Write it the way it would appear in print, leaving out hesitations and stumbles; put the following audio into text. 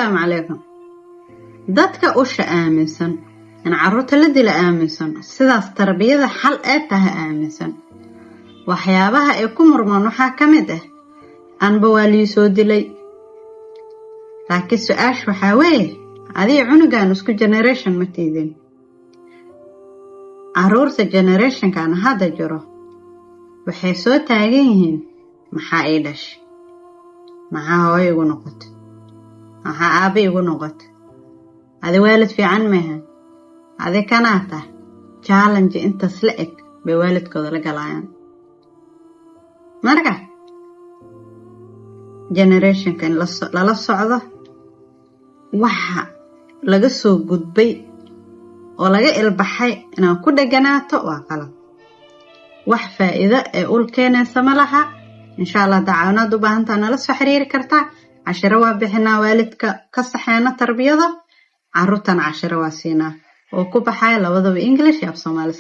السلام عليكم. dadka usha aaminsan in carruurta la dila aaminsan sidaas tarbiyada xal ee tahay aaminsan waxyaabaha ay ku murmaan waxa kamid ah anba waa lii soo dilay laakiin su'aash waxa weeye adii cunugan isku generation ma tiidin carruurta generation kan hadda jiro waxay soo taagan yihiin maxaa ay dhashay maxaa hooyo igu noqotay maxaa aabe igu noqotay هذا والد في عن مهن هذا كناته challenge انت سلقك بوالد كذا لقلايان مرقع generation كان لا صعدة وحا لقصو قدبي ولقى البحي انا كده جناته وقلب وح فائدة اقول كان سملها ان شاء الله دعونا دوبانتا انا لسو حريري كرتا عشروا بحنا والدك كصحينا تربيضة carruurtan 10 waa siinaa oo ku baxay labadaba English iyo Soomaali